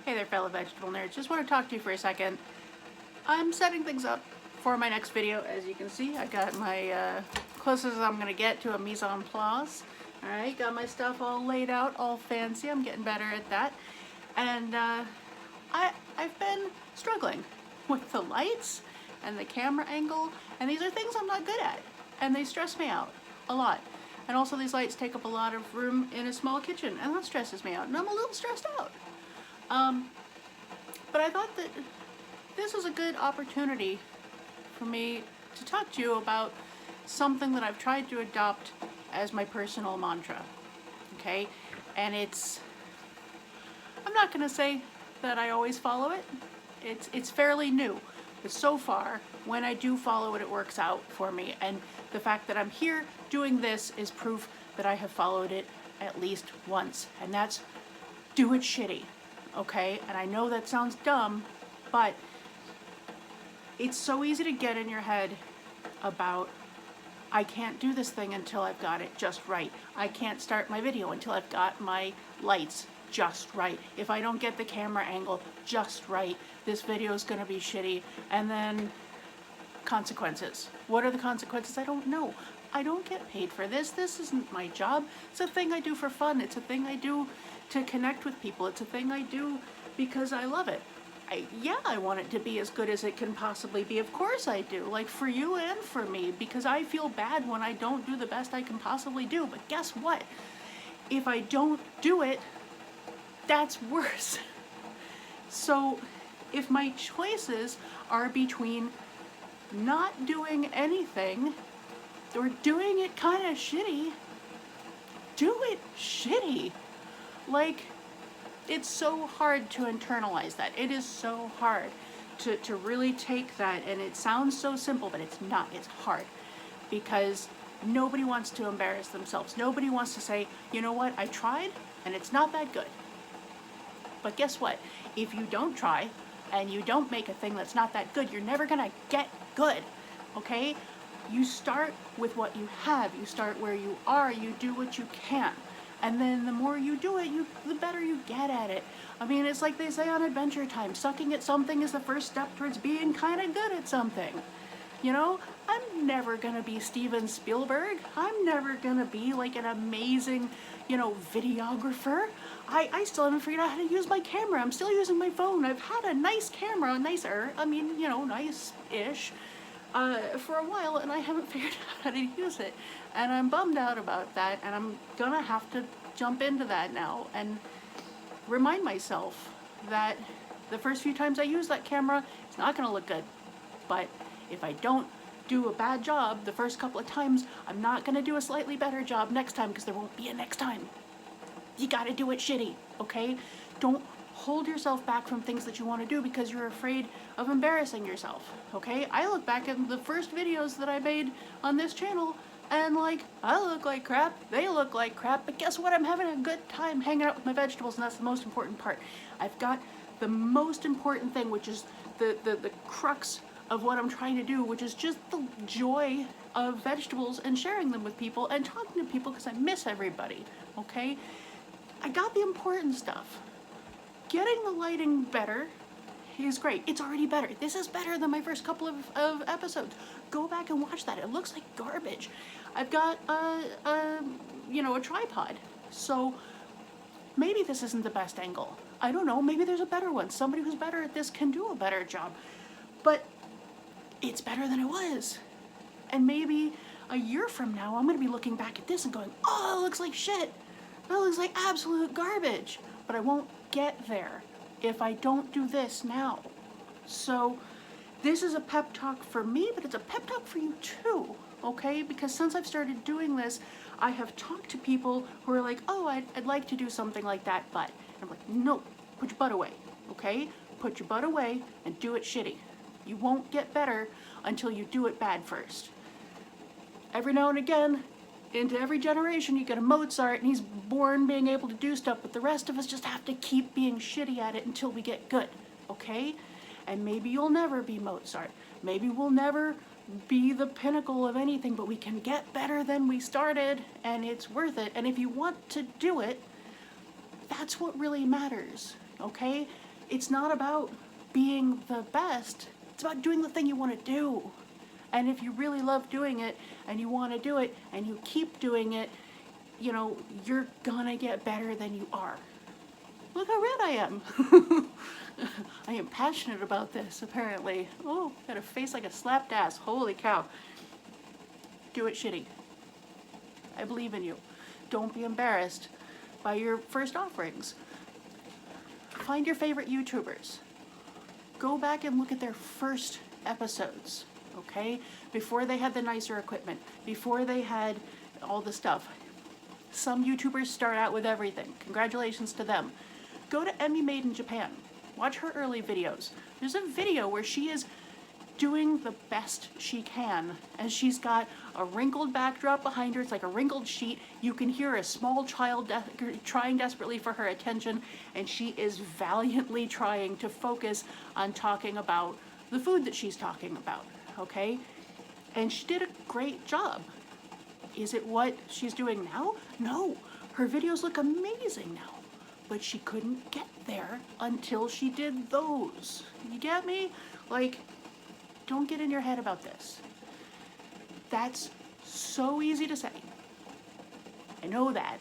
Hey there, fellow vegetable nerds. Just want to talk to you for a second. I'm setting things up for my next video. As you can see, I got my closest I'm going to get to a mise en place. Alright, got my stuff all laid out, all fancy. I'm getting better at that. And I've been struggling with the lights and the camera angle. And these are things I'm not good at. And they stress me out a lot. And also these lights take up a lot of room in a small kitchen. And that stresses me out. And I'm a little stressed out. But I thought that this was a good opportunity for me to talk to you about something that I've tried to adopt as my personal mantra, okay? And I'm not gonna say that I always follow it. It's fairly new, but so far, when I do follow it, it works out for me. And the fact that I'm here doing this is proof that I have followed it at least once, and that's do it shitty. Okay, and I know that sounds dumb, but it's so easy to get in your head about I can't do this thing until I've got it just right. I can't start my video until I've got my lights just right. If I don't get the camera angle just right, this video is going to be shitty. And then consequences. What are the consequences? I don't know. I don't get paid for this. This isn't my job. It's a thing I do for fun. It's a thing I do to connect with people. It's a thing I do because I love it. I want it to be as good as it can possibly be. Of course I do. Like for you and for me, because I feel bad when I don't do the best I can possibly do. But guess what? If I don't do it, that's worse. So if my choices are between not doing anything or doing it kind of shitty, do it shitty. Like, it's so hard to internalize that. It is so hard to really take that, and it sounds so simple, but it's not. It's hard because nobody wants to embarrass themselves. Nobody wants to say, you know what, I tried and it's not that good. But guess what? If you don't try and you don't make a thing that's not that good, you're never gonna get good, okay? You start with what you have. You start where you are. You do what you can. And then the more you do it, the better you get at it. I mean, it's like they say on Adventure Time, sucking at something is the first step towards being kind of good at something. You know, I'm never gonna be Steven Spielberg. I'm never gonna be like an amazing, videographer. I still haven't figured out how to use my camera. I'm still using my phone. I've had a nice camera, nice-ish, for a while, and I haven't figured out how to use it. And I'm bummed out about that, and I'm gonna have to jump into that now and remind myself that the first few times I use that camera, it's not gonna look good. But if I don't do a bad job the first couple of times, I'm not gonna do a slightly better job next time, because there won't be a next time. You gotta do it shitty, okay? Don't hold yourself back from things that you want to do because you're afraid of embarrassing yourself, okay? I look back at the first videos that I made on this channel and I look like crap, they look like crap, but guess what? I'm having a good time hanging out with my vegetables, and that's the most important part. I've got the most important thing, which is the crux of what I'm trying to do, which is just the joy of vegetables and sharing them with people and talking to people because I miss everybody, okay? I got the important stuff. Getting the lighting better is great. It's already better. This is better than my first couple of episodes. Go back and watch that. It looks like garbage. I've got a tripod. So maybe this isn't the best angle. I don't know. Maybe there's a better one. Somebody who's better at this can do a better job. But it's better than it was. And maybe a year from now, I'm going to be looking back at this and going, oh, it looks like shit. That looks like absolute garbage. But I won't get there if I don't do this now. So this is a pep talk for me, but it's a pep talk for you too, okay? Because since I've started doing this, I have talked to people who are like, oh, I'd like to do something like that, but. And I'm like, no, put your butt away, okay? Put your butt away and do it shitty. You won't get better until you do it bad first. Every now and again, into every generation, you get a Mozart, and he's born being able to do stuff, but the rest of us just have to keep being shitty at it until we get good, okay? And maybe you'll never be Mozart. Maybe we'll never be the pinnacle of anything, but we can get better than we started, and it's worth it. And if you want to do it, that's what really matters, okay? It's not about being the best. It's about doing the thing you want to do. And if you really love doing it and you want to do it and you keep doing it, you know, you're gonna get better than you are. Look how red I am. I am passionate about this, apparently. Oh, got a face like a slapped ass. Holy cow. Do it shitty. I believe in you. Don't be embarrassed by your first offerings. Find your favorite YouTubers. Go back and look at their first episodes, okay? Before they had the nicer equipment, before they had all the stuff. Some YouTubers start out with everything. Congratulations to them. Go to Emmy Made in Japan. Watch her early videos. There's a video where she is doing the best she can, and she's got a wrinkled backdrop behind her. It's like a wrinkled sheet. You can hear a small child trying desperately for her attention, and she is valiantly trying to focus on talking about the food that she's talking about, okay? And she did a great job. Is it what she's doing now? No. Her videos look amazing now. But she couldn't get there until she did those. You get me? Like, don't get in your head about this. That's so easy to say. I know that.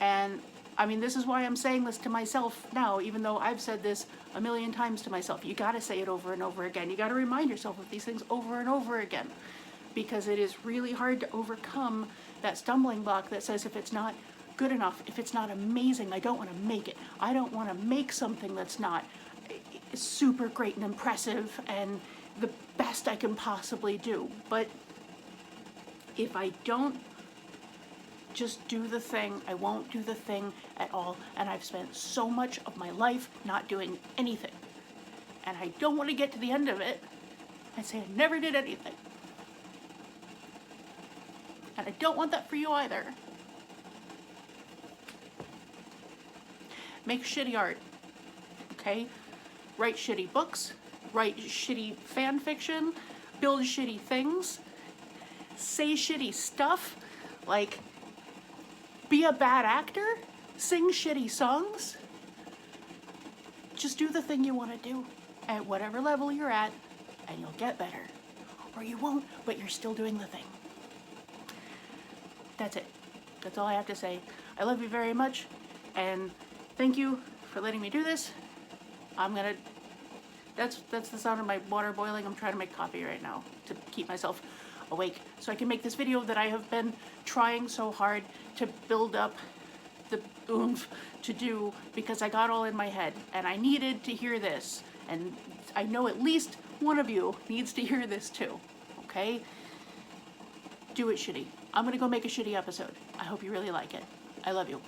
And, I mean, this is why I'm saying this to myself now, even though I've said this a million times to myself. You gotta say it over and over again. You gotta remind yourself of these things over and over again. Because it is really hard to overcome that stumbling block that says if it's not good enough, if it's not amazing, I don't want to make it. I don't want to make something that's not super great and impressive and the best I can possibly do. But if I don't just do the thing, I won't do the thing at all. And I've spent so much of my life not doing anything. And I don't want to get to the end of it and say I never did anything. And I don't want that for you either. Make shitty art, okay? Write shitty books, write shitty fan fiction, build shitty things, say shitty stuff, like be a bad actor, sing shitty songs. Just do the thing you want to do at whatever level you're at, and you'll get better. Or you won't, but you're still doing the thing. That's it. That's all I have to say. I love you very much, and thank you for letting me do this. That's the sound of my water boiling. I'm trying to make coffee right now to keep myself awake so I can make this video that I have been trying so hard to build up the oomph to do because I got all in my head and I needed to hear this. And I know at least one of you needs to hear this too, okay? Do it shitty. I'm gonna go make a shitty episode. I hope you really like it. I love you.